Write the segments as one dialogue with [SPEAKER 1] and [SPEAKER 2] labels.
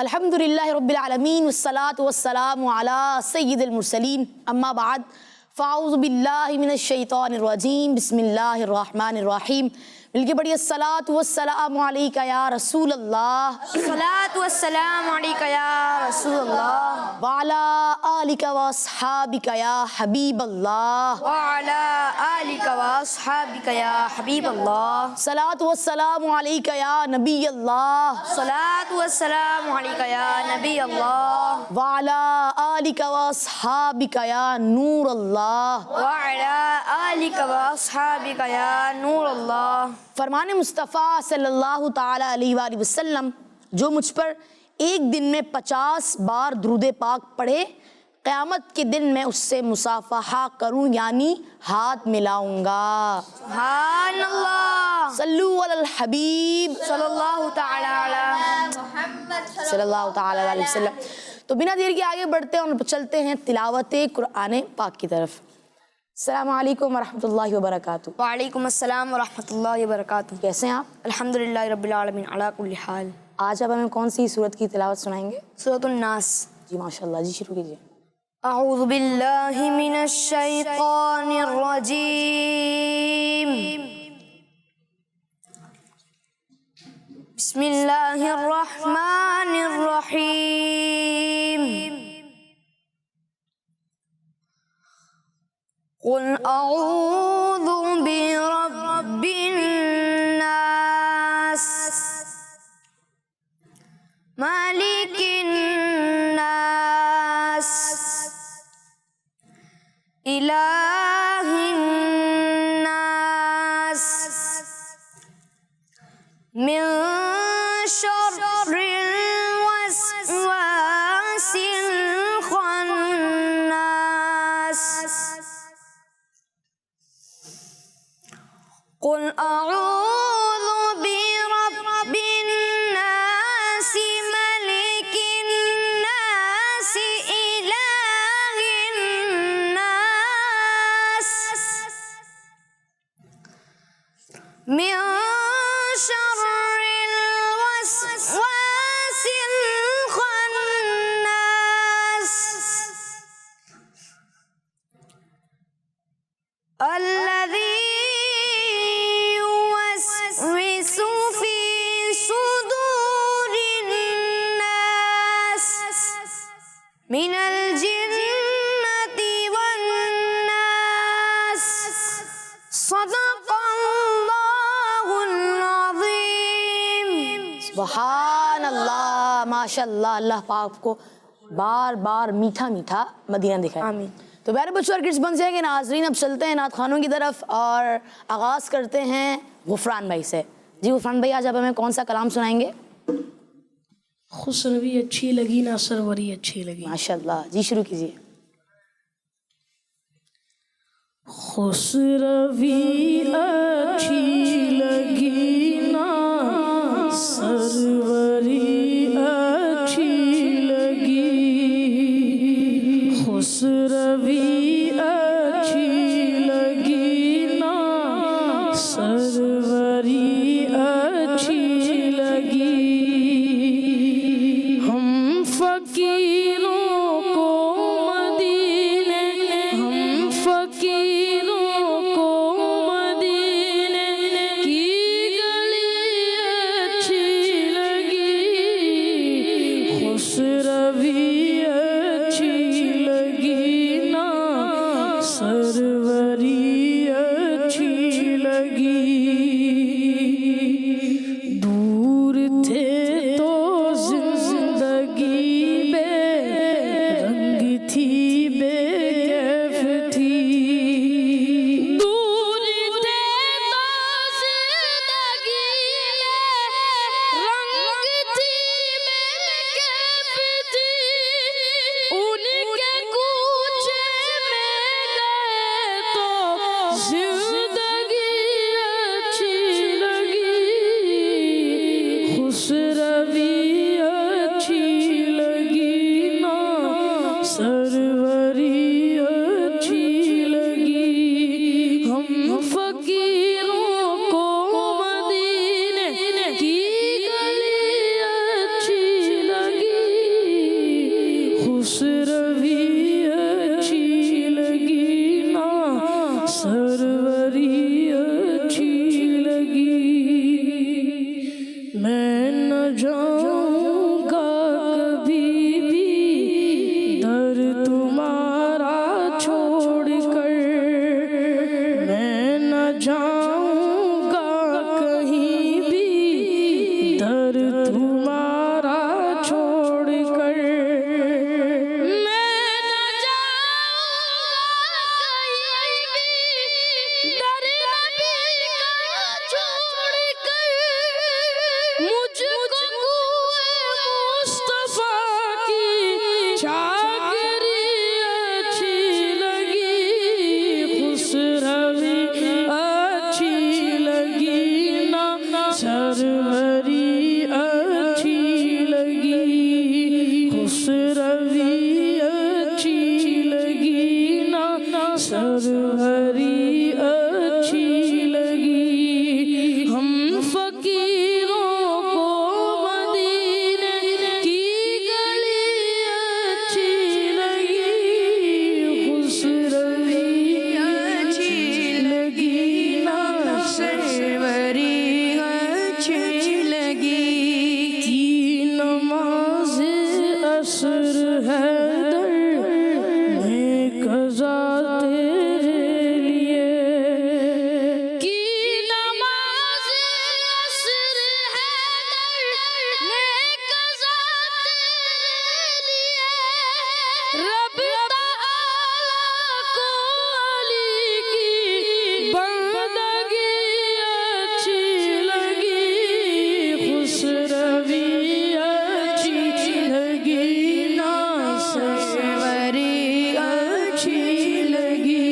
[SPEAKER 1] अल्हम्दुलिल्लाहि रब्बिल आलमीन वस्सलातु वस्सलामु अला सय्यिदिल मुरसलीन अम्मा बाद फ़ाऊज़ु बिल्लाहि मिनश शैतानिर रजीम बिस्मिल्लाहिर रहमानिर रहीम। मिलके पढ़िए अस्सलातु वस्सलामु अलैका या रसूल अल्लाह,
[SPEAKER 2] अस्सलातु वस्सलामु अलैका या रसूल अल्लाह,
[SPEAKER 1] वाला आलिका व अस्हाबिका या हबीब अल्लाह,
[SPEAKER 2] वाला आलिका व अस्हाबिका या हबीब अल्लाह,
[SPEAKER 1] सलातु वस्सलामु अलैका या नबी अल्लाह,
[SPEAKER 2] सलातु वस्सलामु अलैका या नबी अल्लाह,
[SPEAKER 1] वाला आलिका व अस्हाबिका या नूर अल्लाह।
[SPEAKER 2] वाला आलिका व अस्हाबिका या नूर अल्लाह।
[SPEAKER 1] फरमान मुस्तफ़ा सल्लल्लाहु ताला अलैहि वसल्लम, जो मुझ पर एक दिन में 50 बार दुरूद पाक पढ़े, क़यामत के दिन मैं उससे मुसाफ़हा करूँ यानी हाथ मिलाऊंगा।
[SPEAKER 2] सुभान अल्लाह।
[SPEAKER 1] सल्लु अलल हबीब
[SPEAKER 2] सल्लल्लाहु ताला अला मुहम्मद
[SPEAKER 1] सल्लल्लाहु ताला अलैहि वसल्लम। तो बिना देर के आगे बढ़ते हैं और चलते हैं तिलावत कुरान पाक की तरफ। अस्सलामु अलैकुम वरहमतुल्लाहि वबरकातुहू।
[SPEAKER 2] वालेकुम अस्सलाम वरहमतुल्लाहि वबरकातुहू।
[SPEAKER 1] कैसे हैं आप?
[SPEAKER 2] अल्हम्दुलिल्लाहि रब्बिल आलमीन अला कुल्ली हाल।
[SPEAKER 1] आज आप हमें कौन सी सूरत की तिलावत सुनाएंगे?
[SPEAKER 2] सूरतुन नास।
[SPEAKER 1] जी माशाल्लाह, जी शुरू कीजिए।
[SPEAKER 2] अऊज़ु बिल्लाहि मिनश शैतानिर रजीम। बिस्मिल्लाहिर रहमानिर रहीम। कुल अऊज़ु बिरब्बिन नास, मालिकिन नास, इलाहिन नास, मिन शर्रिल वस्वासिल खन्नास। कुल अऊज़ु बिरब्बिन नास, मलिकिन नास, इलाहिन नास, मिन शर्रिल वस्वासिल खन्नास, अल्लज़ी युवस्विसु फी सुदूरिन नास, मिनल जिन्नति वन नास। सदक़ल्लाहुल अज़ीम।
[SPEAKER 1] सुभान अल्लाह, माशाल्लाह। अल्लाह पाक को बार बार मीठा मीठा मदीना दिखाए।
[SPEAKER 2] आमीन।
[SPEAKER 1] तो प्यारे बच्चों और किड्स बन जाएंगे नाजरीन, अब चलते हैं नात खानों की तरफ और आगाज़ करते हैं गुफरान भाई से। जी गुफरान भाई, आज आप हमें कौन सा कलाम सुनाएंगे?
[SPEAKER 3] खुसरवी अच्छी लगी ना सरवरी अच्छी लगी।
[SPEAKER 1] माशाल्लाह, जी शुरू कीजिए।
[SPEAKER 3] खुसरवी अच्छी लगी ना सरवरी अच्छी लगी, खुसरवी अच्छी लगी ना सरवरी अच्छी लगी। हम फकीरों को मदीने, हम फकीरों को मदीने की गली अच्छी जाऊंगा कभी भी दर तुम्हारा छोड़कर, मैं न जाऊंगा कहीं भी दर तुम्हारा छोड़कर, मैं न जाऊंगा कहीं भी दर नबी का छोड़कर, मुझको कुए मुस्तफा की चाकरी अच्छी लगी, खुसरवी अच्छी लगी ना, सरवरी अच्छी लगी, खुसरवी अच्छी लगी ना, सरवरी अच्छी लगी। हम फकीरों को मदीने की गली अच्छी लगी, खुसरवी अच्छी लगी ना, सरवरी अच्छी लगी। की नमाज़ असर है दर में कज़ा तेरे लिए, की नमाज़ असर है दर में कज़ा तेरे लिए, रब ताला को अली की बंदगी अच्छी लगी, खुसरवी अच्छी लगी ना, सरवरी अच्छी लगी।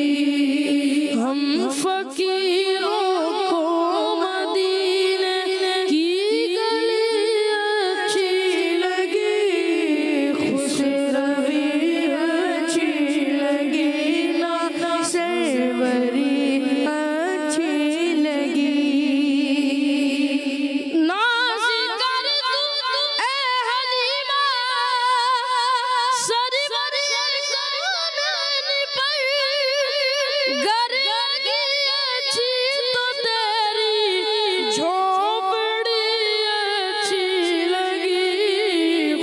[SPEAKER 3] हम फकीरों को मदीने की गली अच्छी लगी, खुसरवी अच्छी लगी ना, सरवरी अच्छी लगी। नाज़ कर तू ए हलीमा सरवर कौनैन पर, गर लगी अच्छी तो तेरी झोपड़ी अच्छी लगी,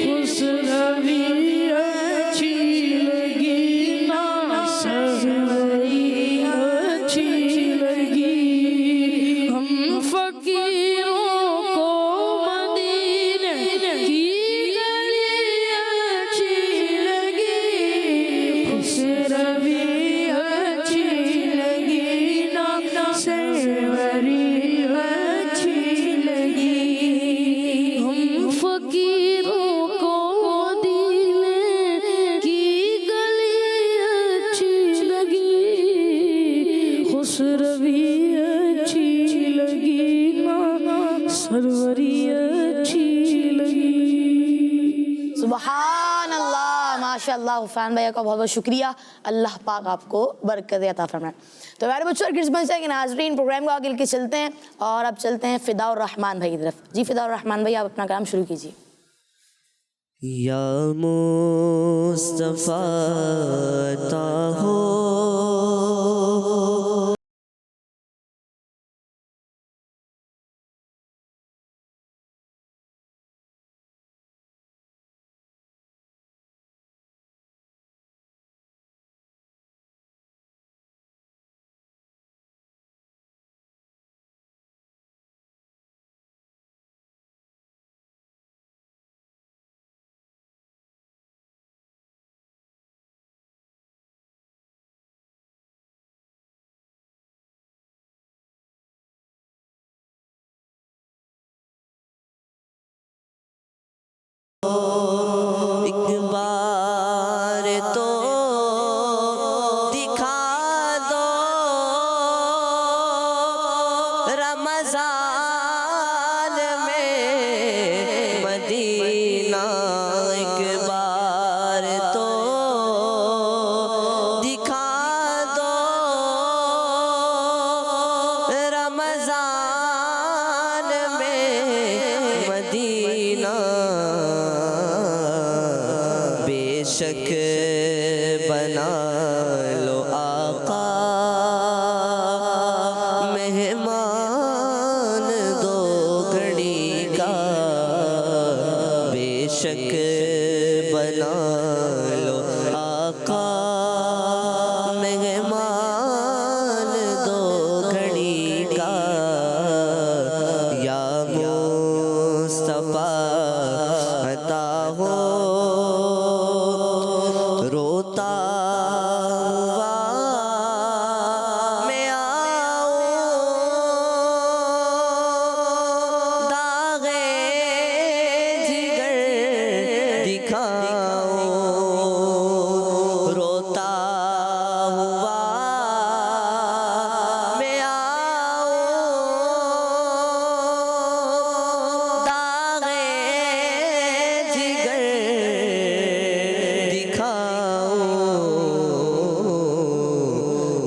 [SPEAKER 3] खुसरवी अच्छी लगी ना, सरवरी अच्छी लगी। हम फकीरों को मदीने की गली अच्छी लगी, खुसरवी अच्छी लगी ना, सरवरी अच्छी लगी। हम फकीरों को मदीने की गली अच्छी लगी, खुसरवी अच्छी लगी ना, सरवरी अच्छी लगी।
[SPEAKER 1] सुबहान अल्लाह, माशाअल्लाह। हुफैन भैया का बहुत बहुत शुक्रिया, अल्लाह पाक आपको बरकत अता फरमाए। तो मेरे बच्चों और किस्मत से नाज़रीन, प्रोग्राम को आगे लेके चलते हैं और अब चलते हैं फ़िदाउर रहमान भाई की तरफ। जी फ़िदाउर रहमान भाई, आप अपना काम शुरू कीजिए।
[SPEAKER 4] या मुस्तफ़ा ता हो बना लो आका, मेहमान दो घड़ी का, या मुस्तफा अता हो रोता हुआ मैं आऊं, दागे जिगर दिखाऊं, रोता हुआ मैं आऊं, दागे जिगर दिखाऊं,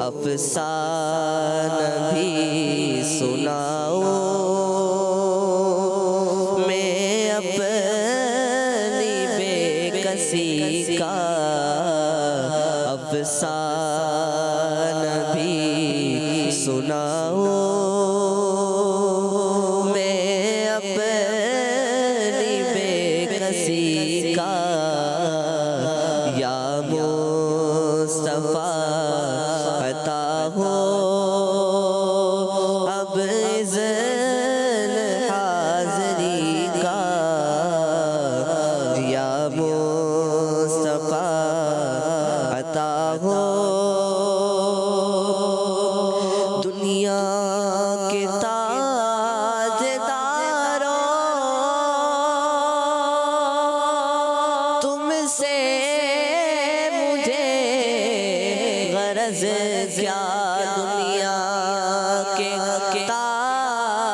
[SPEAKER 4] अफसाना भी सुनाओ मैं अपनी बेकसी का, अफसाना भी सुनाओ मैं अपनी बेकसी का, या मुस्तफा अता हो अब इज़्न हाज़री का, या मुस्तफा अता हो दुनिया के ताजदारों, तुमसे मुझे गरज क्या, दुनिया के ताजदारों,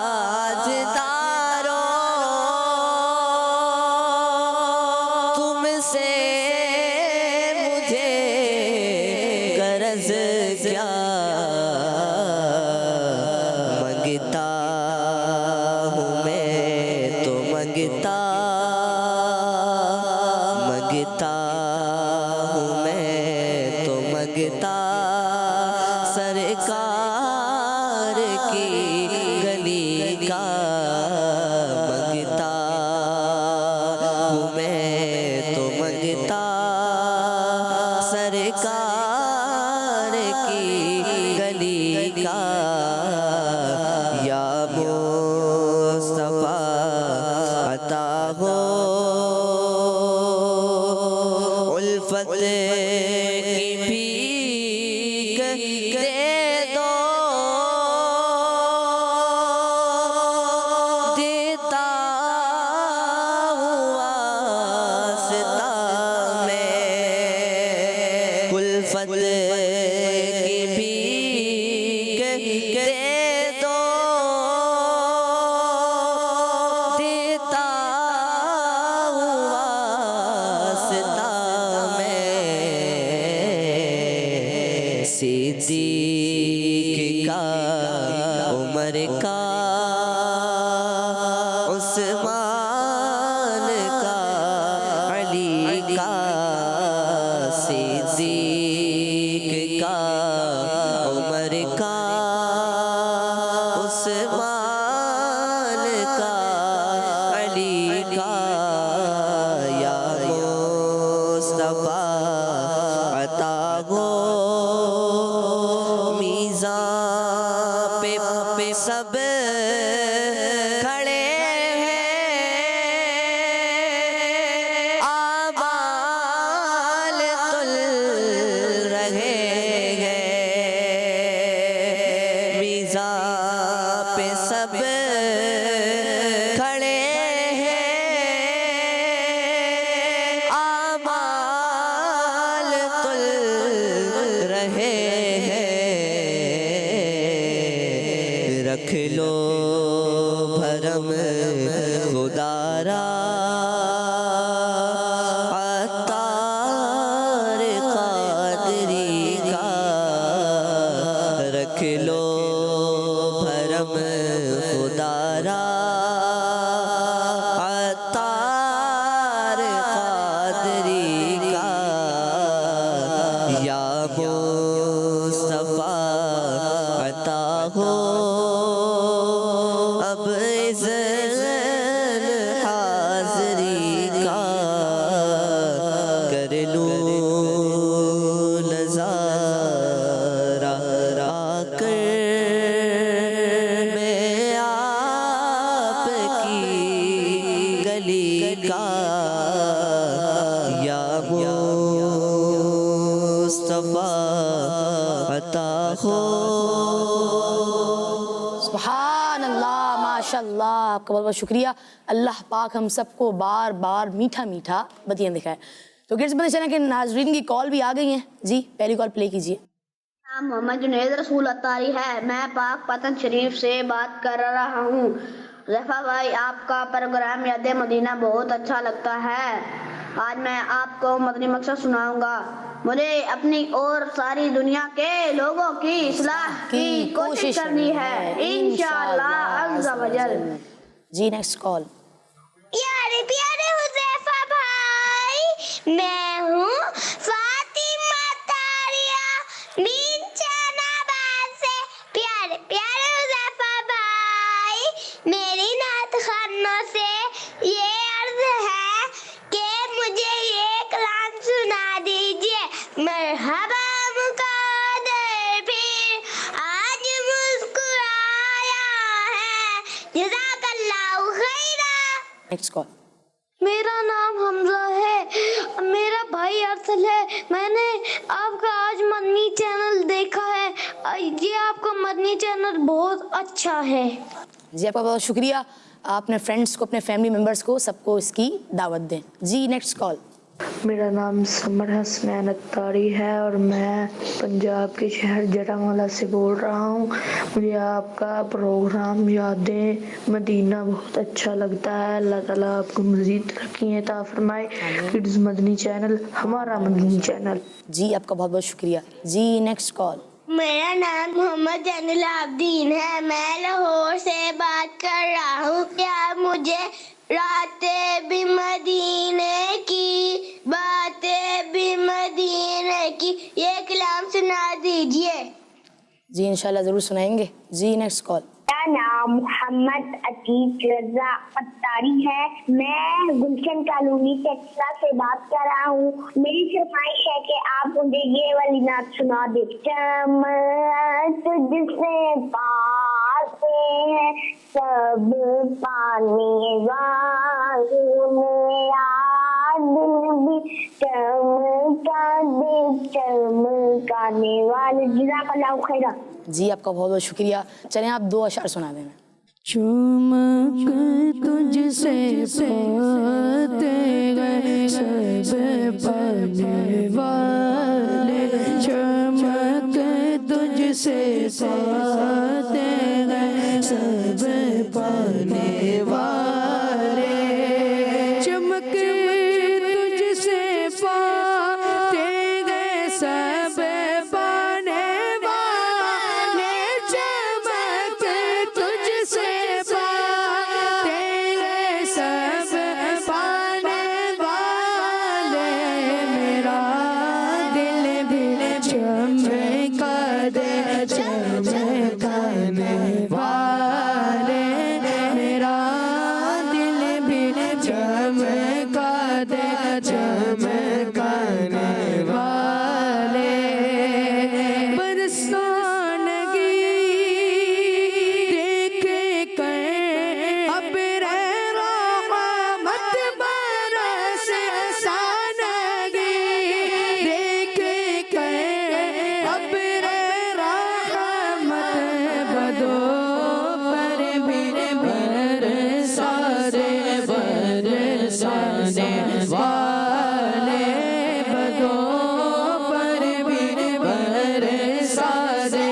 [SPEAKER 4] तुमसे मुझे गरज क्या, मंगता हूँ मैं तो मंगता, मंगता हूँ मैं तो मंगता, सरकार की गली का, मंगता हूँ मैं तो मंगता, सरकार की गली का, या मुस्तफा अता हो उल्फत की भीख दे दो, देता हुआ सिता में, उल्फत की भीख दे दो, देता हुआ सिता में, सिद्दीक का उमर का उस्मान का अली का, सिद्दीक का उमर का उस्मान का अली का, या मुस्तफा अता हो मीज़ान पे सब खड़े हैं, आबाल तुल रहे हैं, मीज़ान पे सब खड़े हैं, आबाल तुल रहे हैं, रख लो भरम खुदारा अत्तार कादरी का, रख लो भरम खुदारा अत्तार कादरी का, या मुस्तफा अता हो अब इज़्न हाज़री का, का या मुस्तफा अता हो।
[SPEAKER 1] सुभान अल्लाह, माशाअल्लाह, आपका बहुत बहुत शुक्रिया। अल्लाह पाक हम सबको बार बार मीठा मीठा बतियाँ दिखाए। तो किड्स मदनी चैनल के नाजरीन की कॉल भी आ गई हैं जी, पहली कॉल प्ले कीजिए।
[SPEAKER 5] नाम मोहम्मद जुनैद रसूल अत्तारी है। मैं पाक पतन शरीफ से बात कर रहा हूँ। ज़फ़ा भाई, आपका प्रोग्राम याद मदीना बहुत अच्छा लगता है। आज मैं आपको मदनी मकसद सुनाऊंगा। मुझे अपनी और सारी दुनिया के लोगों की इस्लाह की कोशिश करनी है, इंशाअल्लाह अज़्ज़ा वजल।
[SPEAKER 1] जी नेक्स्ट कॉल।
[SPEAKER 5] प्यारे प्यारे हुज़ैफा भाई, मैं हूँ फातिमा तारिया बीन जहानाबाद से। प्यारे प्यारे हुज़ैफा भाई, मेरी नात खानों से ये अर्ज है कि मुझे ये कलाम सुना दीजिए। मरहबा मुक़द्दर फिर आज मुस्कुराया है, जज़ाकल्लाहु खैरा।
[SPEAKER 1] Next call.
[SPEAKER 2] मेरा नाम हमजा है, मेरा भाई अरसल है। मैंने आपका आज मदनी चैनल देखा है। ये आपका मदनी चैनल बहुत अच्छा है।
[SPEAKER 1] जी आपका बहुत शुक्रिया। अपने फ्रेंड्स को, अपने फैमिली मेम्बर्स को, सबको इसकी दावत दें। जी नेक्स्ट कॉल।
[SPEAKER 3] मेरा नाम समर हसनैन अत्तारी है और मैं पंजाब के शहर जरावाला से बोल रहा हूँ। मुझे आपका प्रोग्राम यादें मदीना बहुत अच्छा लगता है। अल्लाह ताला आपको मज़ीद तरक्की अता फरमाए। किड्स मदनी चैनल हमारा मदनी चैनल।
[SPEAKER 1] जी आपका बहुत बहुत शुक्रिया। जी नेक्स्ट कॉल।
[SPEAKER 5] मेरा नाम मोहम्मद जैनुल आबदीन है। मैं लाहौर से बात कर रहा हूँ। क्या मुझे रातें भी मदीने की, बातें भी मदीने की ये कलाम सुना दीजिए।
[SPEAKER 1] जी इंशाल्लाह ज़रूर सुनाएंगे। जी नेक्स्ट कॉल।
[SPEAKER 5] मेरा नाम मोहम्मद अतीक रजा अत्तारी है। मैं गुलशन कॉलोनी टेक्सला से बात कर रहा हूँ। मेरी फरमाइश है कि आप मुझे ये वाली नात सुना दे। चमक तुझसे पाते हैं सब पाने वाले, मेरा दिल भी चमकाने वाले। जज़ाकल्लाहु खैरा।
[SPEAKER 1] जी आपका बहुत बहुत शुक्रिया। चलें आप दो अशार सुना देना।
[SPEAKER 3] चमक तुझसे पाते गए सब पाने वाले, चमक तुझसे पाते गए सब पाने वाले, चमक तुझसे पाते गए सब पाने वाले, चमक तुझसे पाते गए सब पाने वाले, मेरा दिल भी चमका दे चमकाने वाले, मेरा दिल भी चमका दे चमकाने वाले। बरसानगी देख कर अब रहमत बरस सानगी, देख कर अब रहमत बदो पर भी बरसाने बरसाने वाले, बदो पर भी बरसाने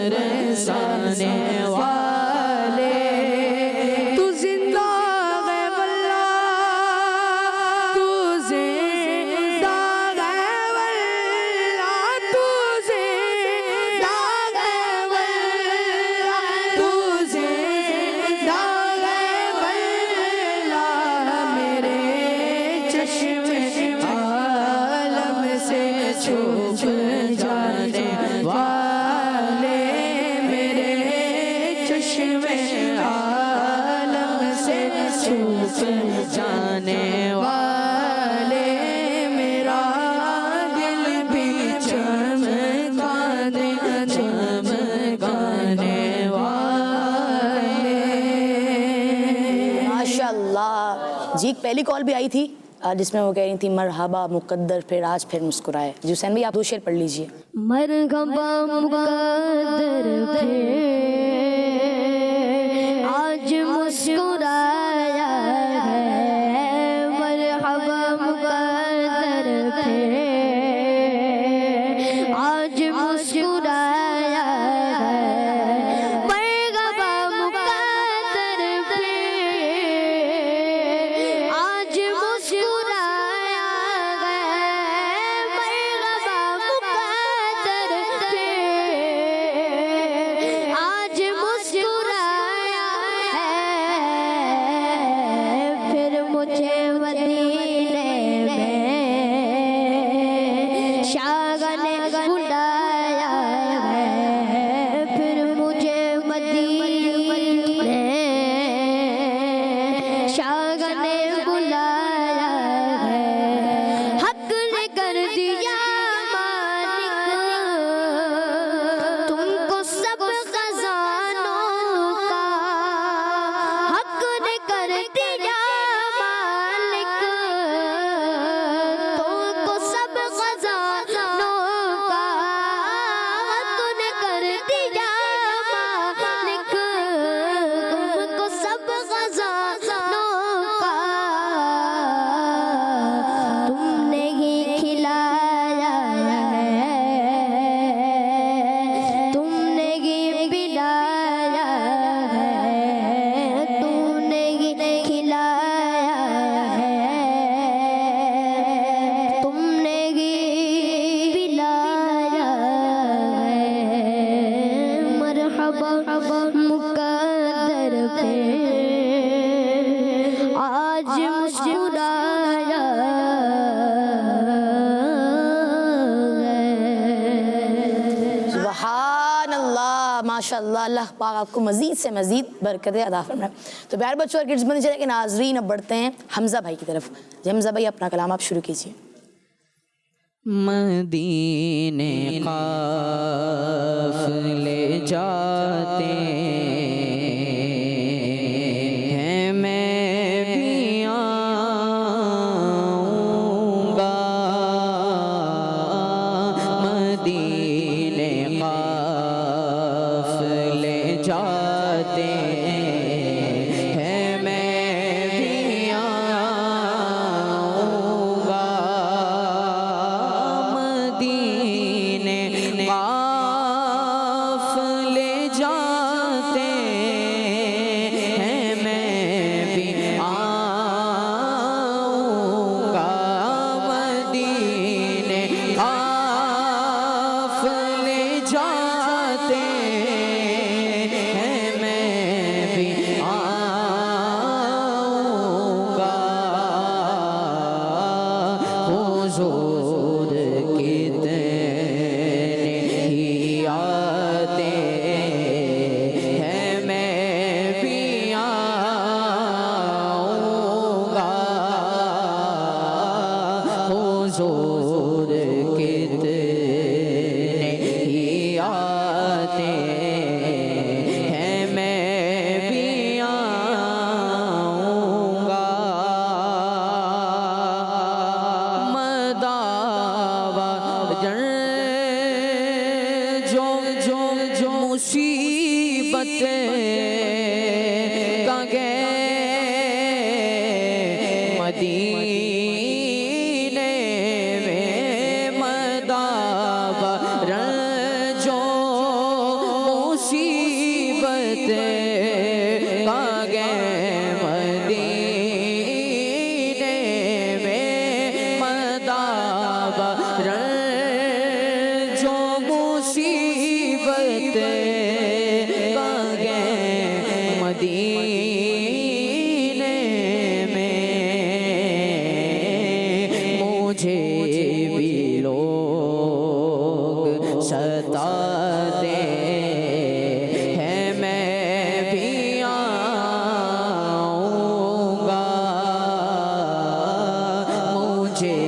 [SPEAKER 3] बरसाने वाले। तू जिंदा है वल्लाह, तू जिंदा है वल्लाह, तू जिंदा है वल्लाह, तू जिंदा है वल्लाह, मेरे
[SPEAKER 1] पहली कॉल भी आई थी जिसमें वो कह रही थी मरहबा मुकद्दर फिर आज फिर मुस्कुराए। जी हुसैन भाई आप 2 शेर पढ़ लीजिए।
[SPEAKER 2] मरहबा मुकद्दर फिर आज मुस्कुराया है, मरहबा मुकद्दर फिर आज मुस्कुराया है, मरहबा मुकद्दर फिर आज मुस्कुराया है, मरहबा मुकद्दर फिर आज मुस्कुराया है, फिर मुझे मदीने में शागन बुलाया है, फिर मुझे मदीने में शागन बुलाया है, हक ने कर दिया मालिक तुमको सब खजानों का, हक ने कर दिया मालिक तुमको सब खजानों का, हक ने कर दिया मालिक तुमको सब खजानों का, तुमने ही खिलाया है, तुमने ही पिलाया है, तुमने ही खिलाया है, तुमने ही पिलाया है, मरहबा मुकद्दर पे आज मुस्कुराया है।
[SPEAKER 1] सुभान अल्लाह माशाअल्लाह। अल्लाह पाक आपको मज़ीद से मज़ीद बरकतें अता फरमाए। तो प्यारे बच्चों और किड्स बने चले के नाजरीन अब बढ़ते हैं हमज़ा भाई की तरफ। जी हमज़ा भाई अपना कलाम आप शुरू कीजिए।
[SPEAKER 4] मदीने काफ़िले जाते हैं, मैं भी आऊँगा। मदीने काफ़िले जाते हैं, मैं भी आऊँगा। मदीने काफ़िले जाते हैं, मैं भी आऊँगा। मदीने काफ़िले जाते हैं, मैं भी आऊँगा। हुज़ूर कितने ही आते हैं, मैं भी आऊँगा। हुज़ूर कितने ही आते हैं, मैं भी आऊँगा। मदावा जो जो जो मुसीबत का गे मदीने में मदावा जो मुसीबत का गे मदीने में मदावा जो मुसीबत का गे मदीने में मुझे भी लोग सताते हैं, मैं भी आऊँगा। मुझे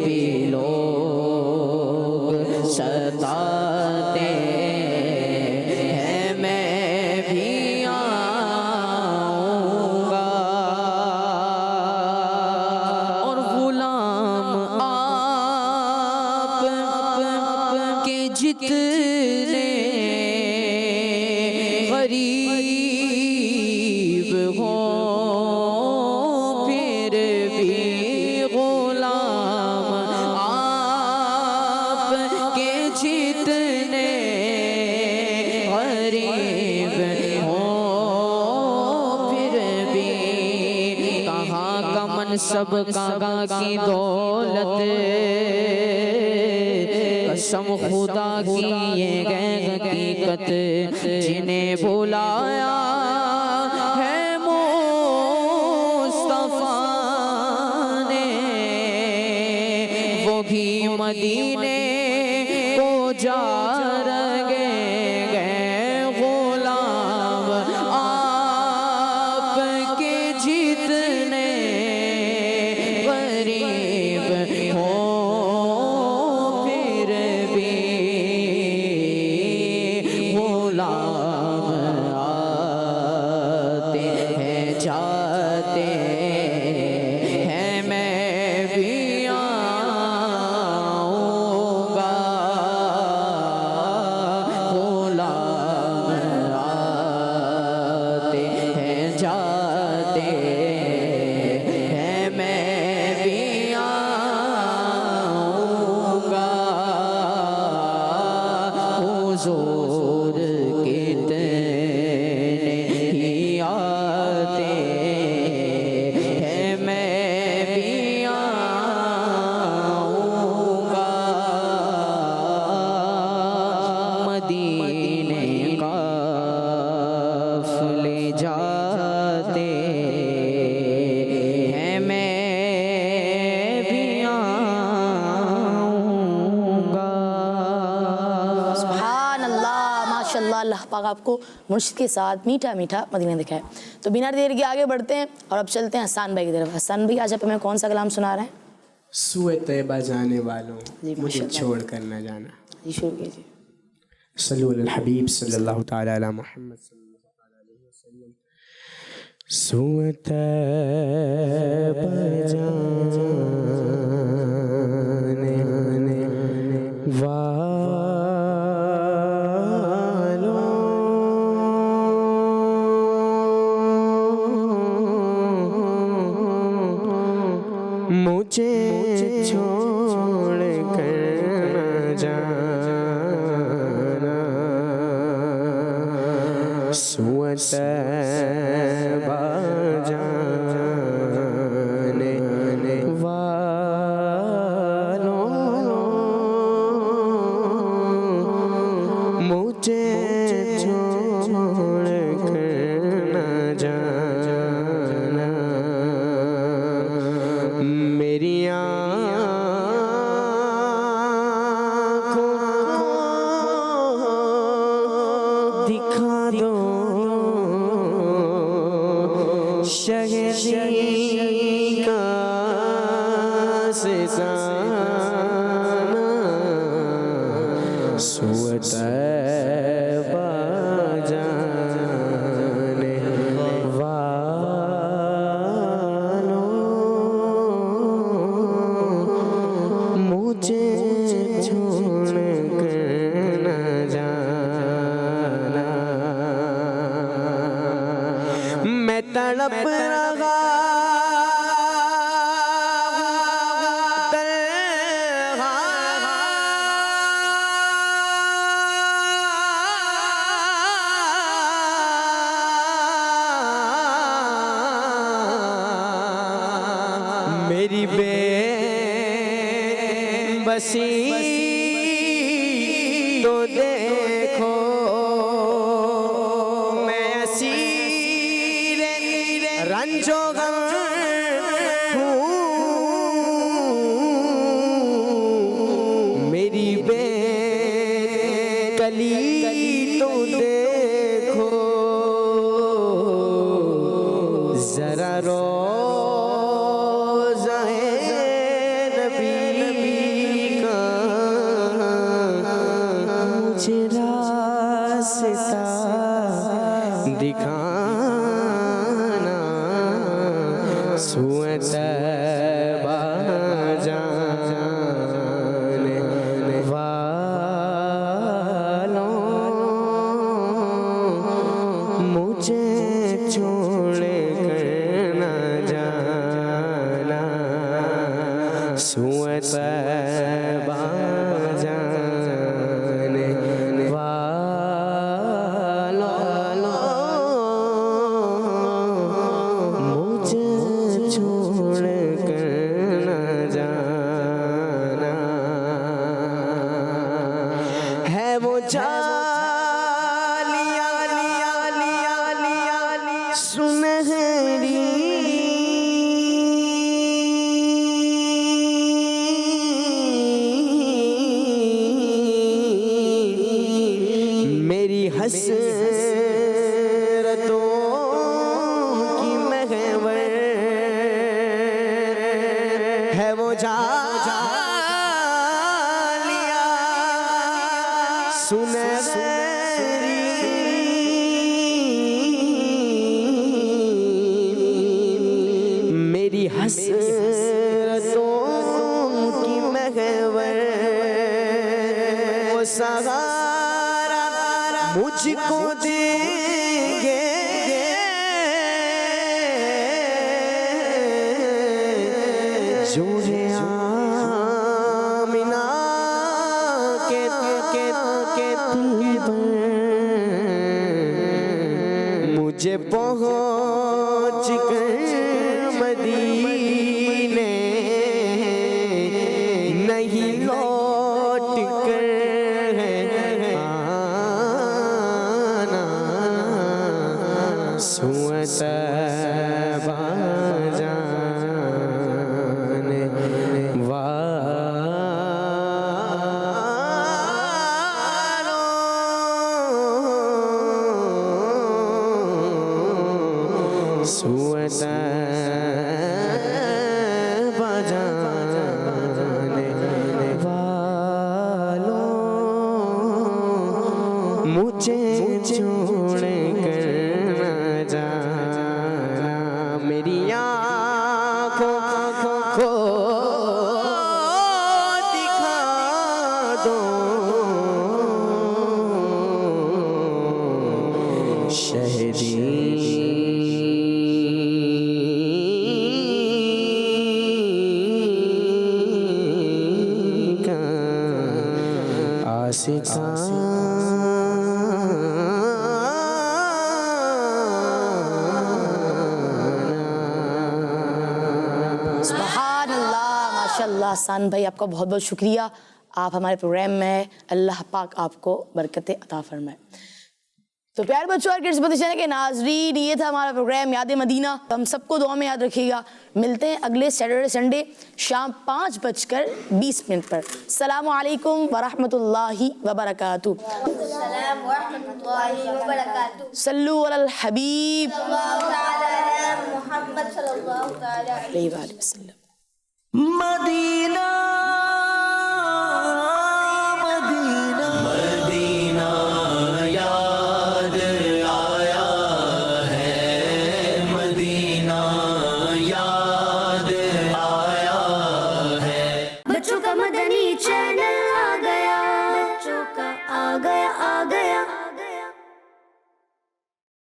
[SPEAKER 4] भी लोग सताते हैं, मैं भी आऊँगा। जितने गरीब हो फिर भी गुलाम आप के जितने गरीब हो फिर भी कहाँ का मनसब कहाँ की दौलत कसम खुदा की ये हकीकत जिन्हें बुलाया है मुस्तफा ने वो भी मदीने को जा रहे गए गुलाम आप के जितने गरीब हो जाते हैं मैं भी आऊँगा गुलाम आते हैं जाते हैं मैं भी आऊँगा हुजूर कितने ही आते मदीने काफ़िले जाते हैं मैं भी आऊँगा।
[SPEAKER 1] सुभान अल्लाह, माशाल्लाह। अल्लाह पाक आपको मुर्शिद के साथ मीठा मीठा मदीना दिखाए। तो बिना देर के आगे बढ़ते हैं और अब चलते हैं हसन भाई की तरफ। हसन भाई, आज आप हमें कौन सा कलाम सुना रहे हैं?
[SPEAKER 6] सूए तैयबा जाने वालों
[SPEAKER 1] जी,
[SPEAKER 6] मुझे
[SPEAKER 1] माशाल्लाह।
[SPEAKER 6] छोड़ कर न जाना।
[SPEAKER 1] जी, शुरू कीजिए।
[SPEAKER 6] सल्लु अलल हबीब सल्लल्लाहु ताला अला मुहम्मद सल्लल्लाहु अलैहि वसल्लम। सूए तैयबा जाने वालों मुझे छोड़ कर न जाना। सूए तैयबा जाने वालों मुझे छोड़ कर न जाना। मेरी आँखों को दिखा दो शहरी का सिसाना। सूए तैयबा जाने वालों मुझे छोड़ कर न जाना। मैं तड़प रहा मेरी बेबसी तो देखो मैं असीर रंजो गम हूँ। मेरी बेकली तो देखो जरा रो रास्ता दिखाना। सूए तैयबा जाने वालों सुए तैबा जाने वालों, मुझे छोड़ कर न जाना। है वो जालिया लिया लिया लिया लिया सुनहरी, मेरी हसरतों की महवर है वो जालिया सुनहरी, मेरी हसरतों की महवर, वो सहारा मुझको देंगे जो है आमिना के दिल पर। मुझे पहुँच कर मदीने नहीं लौट कर आना। सुए तैबा जाने वालों, सुए तैबा जाने वालों, मुझे छोड़ कर न जाना। मेरी आँखों को दिखा दो शहदी का आशिका।
[SPEAKER 1] सुभानअल्लाह, माशाअल्लाह। सान भाई आपका बहुत बहुत शुक्रिया, आप हमारे प्रोग्राम में, अल्लाह पाक आपको बरकतें अता फरमाए। तो प्यारे बच्चों और किड्स चैनल के नाजरीन, ये था हमारा प्रोग्राम याद मदीना। हम सबको दुआ में याद रखिएगा। मिलते हैं अगले सैटरडे संडे शाम 5:20 पर। अस्सलामु अलैकुम वरहमतुल्लाहि वबरकातुहू। सल्लु अलल हबीब
[SPEAKER 7] मोहम्मद सल्लल्लाहु अलैहि वसल्लम।
[SPEAKER 6] मदीना।